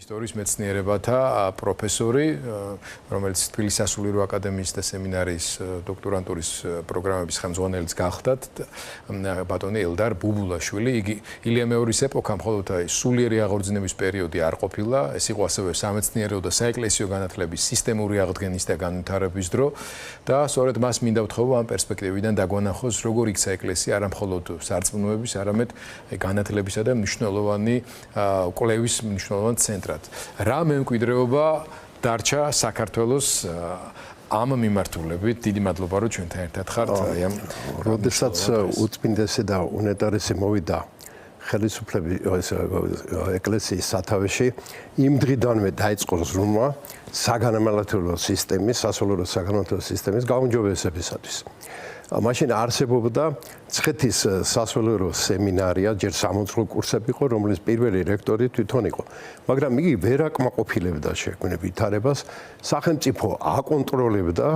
ისტორიის მეცნიერებათა პროფესორი, რომელიც თბილისის სასულიერო აკადემიის და სემინარიის დოქტორანტურის პროგრამების ხელმძღვანელიც გახდათ, ბატონი ელდარ ბუბულაშვილი. იგი ილია მეორის ეპოქა მხოლოდ სულიერი აღორძინების პერიოდი არ ყოფილა, ეს იყო ასევე სამეცნიერო და საეკლესიო განათლების სისტემური აღდგენის და განვითარების დრო და სწორედ მას მინდა ვთხოვო ამ პერსპექტივიდან დაგვანახოს, როგორ იქცა ეკლესია არა მხოლოდ სარწმუნოების, არამედ განათლებისა და მნიშვნელოვანი კვლევის მნიშვნელოვანი ცენტრად. რა მემკვიდრეობა დარჩა საქართველოს ამ მიმართულებით? დიდი მადლობა, რომ ჩვენთან ერთად ხართ. როდესაც უწმინდესი და უნეტარესი მოვიდა ხელისუფლების ეკლესიის სათავეში, იმ დღიდანვე დაიწყო ზრუნვა საგანმანათლებლო სისტემის, სასულიერო საგანმანათლებლო სისტემის გაუმჯობესებისათვის. მაშინ არსებობდა მცხეთის სასულიერო სემინარია, ჯერ 60 კურსები იყო, რომლის პირველი რექტორი თვითონ იყო. მაგრამ იგი ვერ აკმაყოფილებდა შექმნილ ვითარებას, სახელმწიფო აკონტროლებდა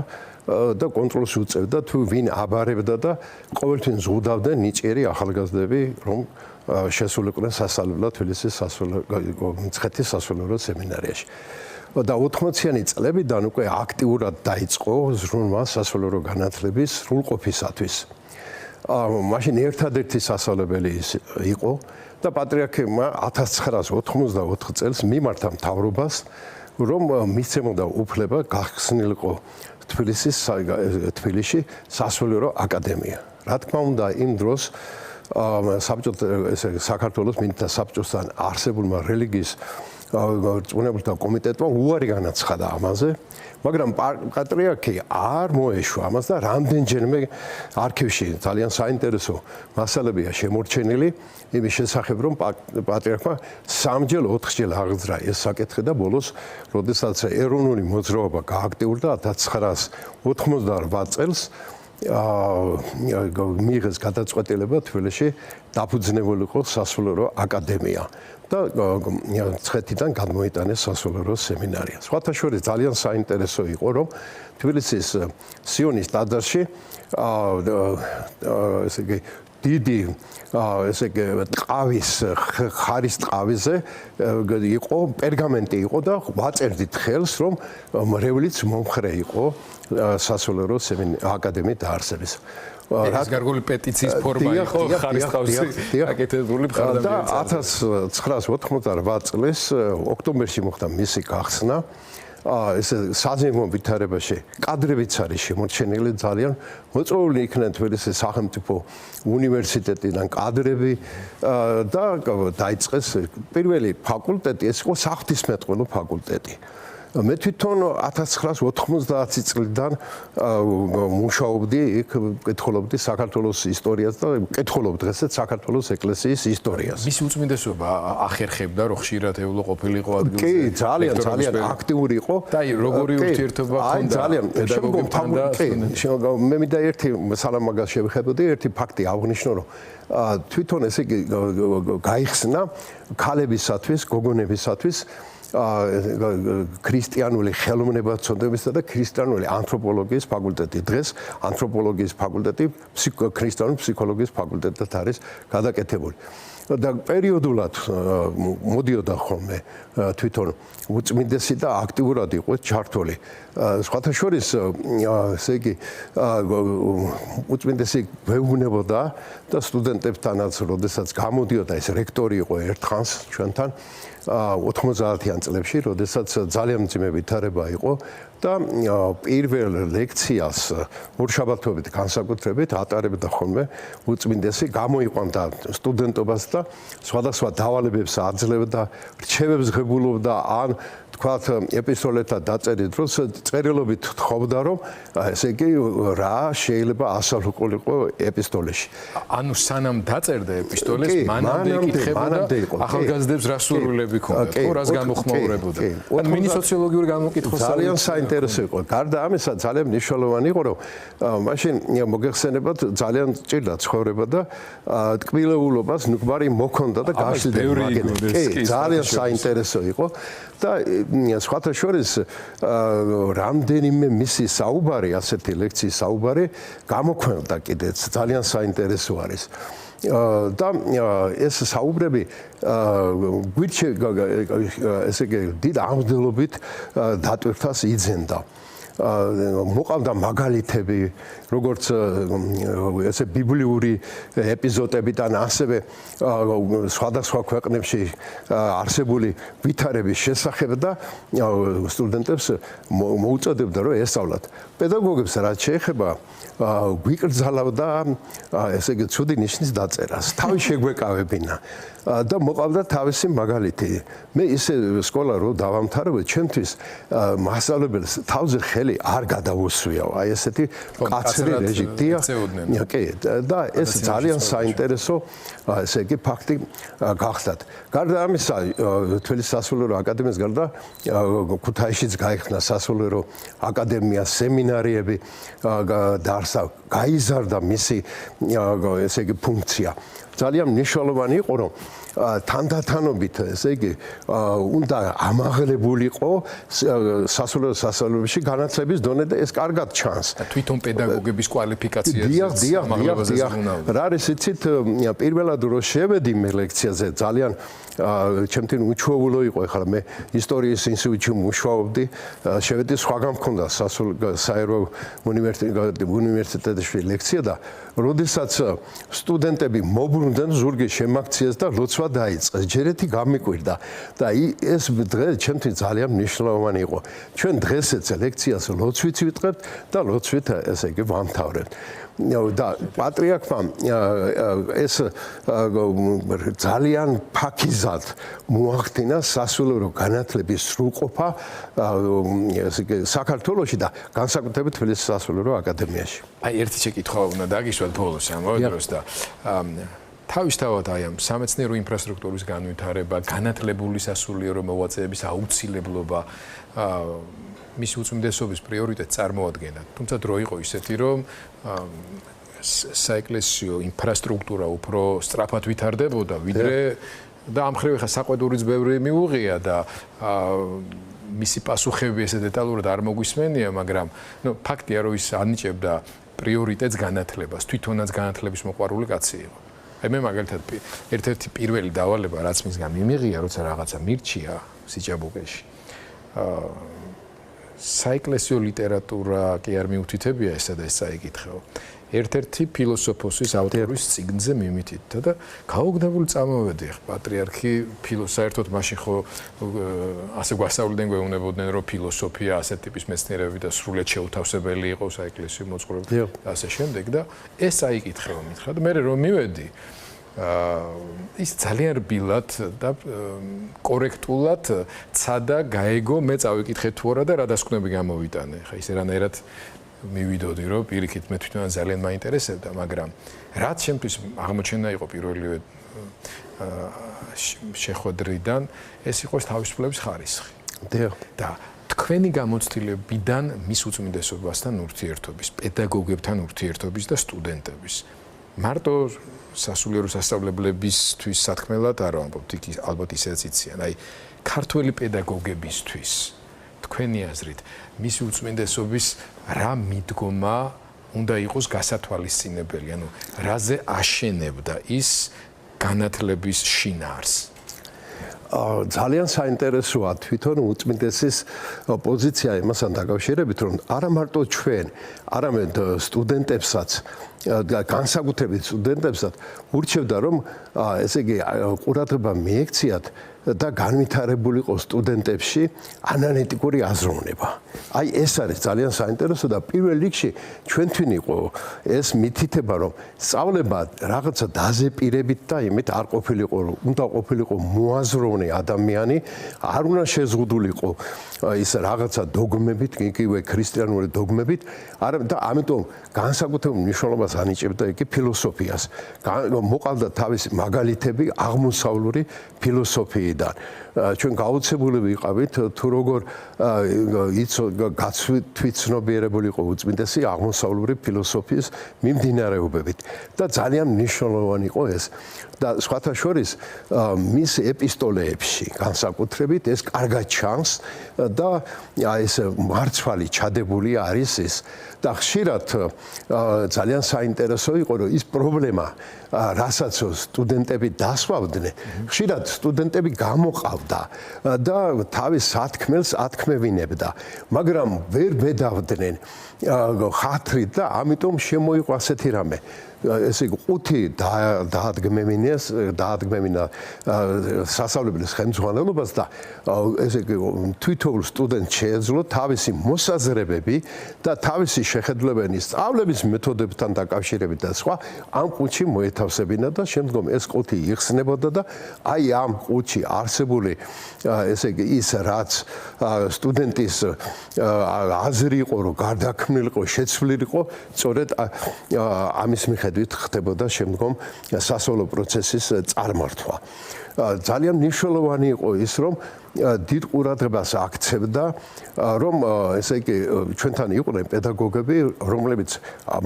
და კონტროლს უწევდა თუ ვინ აბარებდა და ყოველთვის ზღუდავდნენ ნიჭიერი ახალგაზრდები, რომ შესულიყვნენ სასწავლებლად თბილისის მცხეთის სასულიერო სემინარიაში. და 80-იანი წლებიდან უკვე აქტიურად დაიწყო ზრუნვა სასულიერო განათლების სრულყოფისათვის. მაშინ ერთადერთი სასწავლებელი იყო და პატრიარქებმა 1994 წელს მიმართა მთავრობას, რომ მისცემოდა უფლება გახსნილიყო თბილისში სასულიერო აკადემია. რა თქმა უნდა, იმ დროს საქართველოს მითთა საბჭოსთან არსებულმა რელიგიის რწმუნებულთა კომიტეტმა უარი განაცხადა ამაზე, მაგრამ პატრიარქი არ მოეშვა ამას და რამდენჯერმე არქივში ძალიან საინტერესო მასალებია შემორჩენილი იმის შესახებ, რომ პატრიარქმა 3-ჯერ 4-ჯერ აღძრა ეს საკითხი და ბოლოს, როდესაც ეროვნული მოძრაობა გააქტიურდა 1998 წელს მიიღეს გადაწყვეტილება თბილისში დაფუძნებულიყო სასულიერო აკადემია და მცხეთიდან გადმოიტანეს სასულიერო სემინარია. სხვათა შორის ძალიან საინტერესო იყო, რომ თბილისის სიონის ტაძარში ესე იგი დიდი ესე იგი ტყავის ხარის ტყავიზე იყო პერგამენტი იყო და ვაწერდით ხელს, რომ მრევლიც მომხრე იყო სასულიერო აკადემიის დაარსების. ეს გარკვეული პეტიციის ფორმა იყო, ხარისხავსი აკეთებული მხარდამჭერები. 1998 წლის ოქტომბერში მოხდა მისი გახსნა. ეს საზეიმო ვითარებაში კადრებიც არის შემორჩენილი ძალიან. მოწვეული იქნა თბილისის სახელმწიფო უნივერსიტეტიდან კადრები და დაიწყეს პირველი ფაკულტეტი, ეს იყო საღვთისმეტყველო ფაკულტეტი. მე თვითონ 1990 წლიდან მუშაობდი იქ, კითხულობდი საქართველოს ისტორიას და კითხულობ დღესაც საქართველოს ეკლესიის ისტორიას. მისი უწმინდესობა ახერხებდა, რომ ხშირად ეულო ყოფილიყო ადგილზე. კი, ძალიან აქტიური იყო. და როგორი ურთიერთობა ჰქონდა პედაგოგებთან და სტუდენტებთან? მე მინდა ერთი სალამაგას შევხედოთ, ერთი ფაქტი აღვნიშნო, რომ თვითონ ესე იგი გაიხსნა ქალებისათვის, გოგონებისათვის ქრისტიანული ხელოვნებაცოდნებისა და ქრისტიანული ანთროპოლოგიის ფაკულტეტი. დღეს ანთროპოლოგიის ფაკულტეტი ქრისტიანული ფსიქოლოგიის ფაკულტეტად არის გადაკეთებული. და პერიოდულად მოდიოდა ხოლმე თვითონ უწმინდესი და აქტიურად იყო ჩართული. სხვათა შორის ესე იგი უწმინდესი გვეუბნებოდა და სტუდენტებთანაც, როდესაც გამოდიოდა, ეს რექტორი იყო ერთხანს ჩვენთან 90-იან წლებში, როდესაც ძალიან მძიმე ვითარება იყო და პირველ ლექციას ორშაბათობით განსაკუთრებით ატარებდა ხოლმე უწმინდესი, გამოიყვანდა სტუდენტობას და სხვადასხვა დავალებებს აძლევდა, რჩევებს ღებულობდა, ან თქვათ ეპისტოლეთა დაწერით დროს წერილობით თხოვდა, რომ ესე იგი რა შეიძლება ასალუყულიყო ეპისტოლეში. ანუ სანამ დაწერდა ეპისტოლეს, მანამდე ეკითხებოდა ახალგაზრდებს რა სურვილები ჰქონდათ, ხო, რას გამოხმაურებოდა. ან მინი სოციოლოგიური გამოკითხვა ძალიან საინტერესო იყო. გარდა ამისა, ძალიან მნიშვნელოვანი იყო, რომ მაშინ მოგეხსენებათ ძალიან ჭირდა ცხოვრება და ტკბილეულობას ნუგბარი მოქონდა და გაშლდა. ძალიან საინტერესო იყო და სხვათა შორის რამდენიმე მისი საუბარი, ასეთი ლექციის საუბარი გამოქვეყნდა კიდეც ძალიან საინტერესო არის. და ეს საუბრები გვირჩე ესე იგი დიდ აღმდგენლობით დატვირთვას იძენდა. მოყავდა მაგალითები, როგორც ესე ბიბლიური ეპიზოდებიდან, ასევე სხვადასხვა ქვეყნებში არსებული ვითარების შესახებ და სტუდენტებს მოუწოდებდა, რომ ესწავლათ. პედაგოგებს რაც შეეხება, გვიკრძალავდა ესე იგი ცუდი ნიშნის დაწერას. თავი შეგვეკავებინა და მოყავდა თავისი მაგალითი. მე ისე სკოლა რო დავამთავრე, ჩემთვის მასწავლებელს თავზე ხელი არ გადაუსვიაო. აი ესეთი კაცრი რეჟიმია. კი, და ეს ძალიან საინტერესო ესე იგი ფაქტი გახდათ. გარდა ამისა, თბილისის სასულიერო აკადემიის გარდა ქუთაისშიც გაიხსნა სასულიერო აკადემია, სემინარიები დაარსა, გაიზარდა მისი ესე იგი ფუნქცია. ძალიან მნიშვნელოვანი იყო, რომ თანდათანობით ესე იგი უნდა ამაღლებულიყო სასულიერო სასწავლებელში განათლების დონე და ეს კარგად ჩანს. თვითონ პედაგოგების კვალიფიკაციაზე დიახ. რა არის იცით, პირველად რო შევედი მე ლექციაზე ძალიან ჩემთვის უჩვეულო იყო, ეხლა მე ისტორიის ინსტიტუტში მუშაობდი, შევედი სხვაგან მქონდა საერთო უნივერსიტეტში ლექცია და როდესაც სტუდენტები მოbrunდნენ ზურგის შემაქციეს და ლოცვა დაიწყეს, ჯერეთი გამიკვირდა და ეს დღე ჩემთვის ძალიან მნიშვნელოვანი იყო. ჩვენ დღესაც ლექციას ლოცვით ვიტყებთ და ლოცვით ესე იგი ვამთავრებთ. და პატრიარქმა ეს ძალიან ფაქიზად მოახდინა სასულიერო განათლების სრულყოფა ესე იგი საქართველოში და განსაკუთრებით თბილისის სასულიერო აკადემიაში. აი ერთი შეკითხვა უნდა დაგიშვათ ბოლოს ამავდროს და თავისთავად აი ამ სამეცნიერო ინფრასტრუქტურის განვითარება, განათლებული სასულიერო მოღვაწეების აუცილებლობა მის უწმინდესობის პრიორიტეტს წარმოადგენდა. თუმცა დრო იყო ისეთი, რომ საეკლესიო ინფრასტრუქტურა უფრო სწრაფად ვითარდებოდა, ვიდრე და ამ ხრივ ხა საყვედურიც ბევრი მიუღია და მისი პასუხები ესე დეტალურად არ მოგვისმენია, მაგრამ ფაქტია, რომ ის ანიჭებდა პრიორიტეტს განათლებას, თვითონაც განათლების მოყვარული კაცი იყო. აი მე მაგალითად ერთ-ერთი პირველი დავალება, რაც მისგან მიმიღია, როცა რაღაცა მირჩია სიჭაბუკეში. საეკლესიო ლიტერატურა კი არ მიუთითებია ესა და ეს წაიკითხეო. ერთ-ერთი ფილოსოფოსის ავტორის წიგნზე მიმითით და გაოგნებული წამოვედი ხ პატრიარქი საერთოდ მაშინ ხო ასე გვასწავლდნენ გვეუბნებოდნენ რომ ფილოსოფია ასეთ ტიპის მეცნიერებები და სრულიად შეუთავსებელი იყო საეკლესიო მოძღვრებაში და ასე შემდეგ და ეს წაიკითხეო მითხრა და მე რომ მივედი ის ძალიან რბილად და კორექტულად ცადა გაეგო მე წავიკითხე თუ არა და რა დასკვნები გამოვიტანე ხა ის რანაირად მივიდოდი რომ პირიქით მე თვითონ ძალიან მაინტერესებდა მაგრამ რაც ჩემთვის აღმოჩენა იყო პირველივე შეხვედრიდან ეს იყო თავისუფლების ხარისხი და თქვენი გამოცდილებიდან მის უწმინდესობასთან ურთიერთობის პედაგოგებთან ურთიერთობის და სტუდენტების მარტო სასულიერო სასწავლებლებისთვის სათქმელად არ ვამბობთ იქ ალბათ ისეც იციან აი ქართველი პედაგოგებისთვის თქვენი აზრით მისი უწმინდესობის რა მიდგომა უნდა იყოს გასათვალისწინებელი ანუ რაზე აშენებდა ის განათლების შინაარს ძალიან საინტერესოა თვითონ უწმინდესის პოზიცია იმასთან დაკავშირებით რომ არა მარტო ჩვენ არამედ სტუდენტებსაც განსაკუთრებით სტუდენტებსაც ურჩევდა რომ ესე იგი ყურადღება მიექციათ და განვითარებულიყო სტუდენტებში ანალიტიკური აზროვნება. აი ეს არის ძალიან საინტერესო და პირველ რიგში ჩვენთვინ იყო ეს მითითება რომ სწავლება რაღაცა დაზეპირებით და იმით არ ყოფილიყო რომ უნდა ყოფილიყო მოაზროვნე ადამიანი, არ უნდა შეზღუდულიყო ის რაღაცა დოგმებით, იგივე ქრისტიანული დოგმებით, და ამიტომ განსაკუთრებულ მნიშვნელობას ანიჭებდა იგი ფილოსოფიას. მოყავდა თავისი მაგალითები აღმოსავლური ფილოსოფიიდან მხრიდან ჩვენ გაოცებული ვიყავით თუ როგორ გაცვით-ცნობიერებული იყო უწმინდესი აღმოსავლური ფილოსოფიის მიმდინარეობებით და ძალიან მნიშვნელოვანი იყო ეს და სხვათა შორის მის ეპისტოლეებში განსაკუთრებით ეს კარგად ჩანს და ეს მარცვალი ჩადებული არის ის და ხშირად ძალიან საინტერესო იყო რომ ის პრობლემა რასაც სტუდენტები დასვავდნენ ხშირად სტუდენტები გამოყავდა და თავის სათქმელს ათქმევინებდა მაგრამ ვერ ბედავდნენ ხათრით და ამიტომ შემოიყო ასეთი რამე ესე იგი 5 დაადგმევინა სასწავლებლის ხელმძღვანელობას და ესე იგი თვითოულ სტუდენტს შეეძლო თავისი მოსაზრებები და თავისი შეხედულებანი სწავლების მეთოდებთან დაკავშირებით და სხვა ამ ყუთში მოეთავსებინა და შემდგომ ეს ყუთი იხსნებოდა და აი ამ ყუთში არსებული ესე იგი ის რაც სტუდენტის აზრი იყო რომ გარდაქმნილიყო შეცვლილიყო სწორედ ამის მიხედვით ხდებოდა შემდგომ სასწავლო პროცესის წარმართვა. ძალიან მნიშვნელოვანი იყო ის რომ დიდ ყურადღებას აქცევდა რომ ესე იგი ჩვენთან იყვნენ პედაგოგები რომლებიც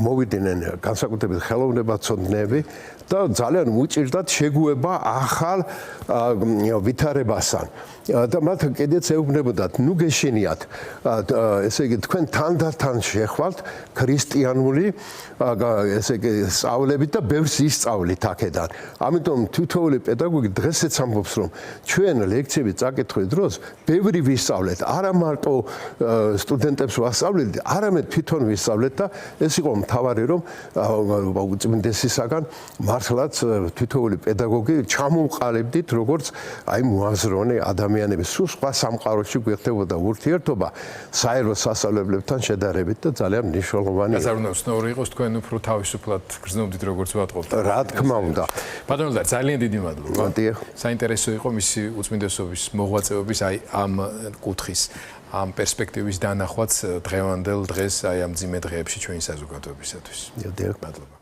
მოვიდნენ განსაკუთრებით ხელოვნებაცოდნეები და ძალიან უჭირდათ შეგუება ახალ ვითარებასთან და მათ კიდეც ეუბნებოდათ ნუ გეშინიათ ესე იგი თქვენ თანდათან შეხვალთ ქრისტიანული ესე იგი სწავლებით და ბევრს ისწავლით აქედან ამიტომ თითოეული პედაგოგი დღესაც ამბობს რომ ჩვენ ლექციები წაკითხვის დროს ბევრი ვისწავლეთ არა მარტო სტუდენტებს ვასწავლეთ არამედ თვითონ ვისწავლეთ და ეს იყო მთავარი რომ უწმინდესისაგან მართლაც თითოეული პედაგოგი ჩამოვყალიბდით როგორც აი მოაზროვნე ადამიანების სულ სხვა სამყაროში გვეხდებოდა ურთიერთობა საერთო სასწავლებლებთან შედარებით და ძალიან მნიშვნელოვანი გაზარდა უცნაური იყოს თქვენ უფრო თავისუფლად გრძნობდით როგორც ვატყობთ რა თქმა უნდა ბატონო და ძალიან დიდი მადლობა მადლობა საინტერესო იყო მისი უწმინდესობის მოღვაწეობის აი ამ კუთხის ამ პერსპექტივის დანახვაც დღევანდელ დღეს აი ამ ძიმე დღეებში ჩვენი საზოგადოებისათვის მადლობა მადლობა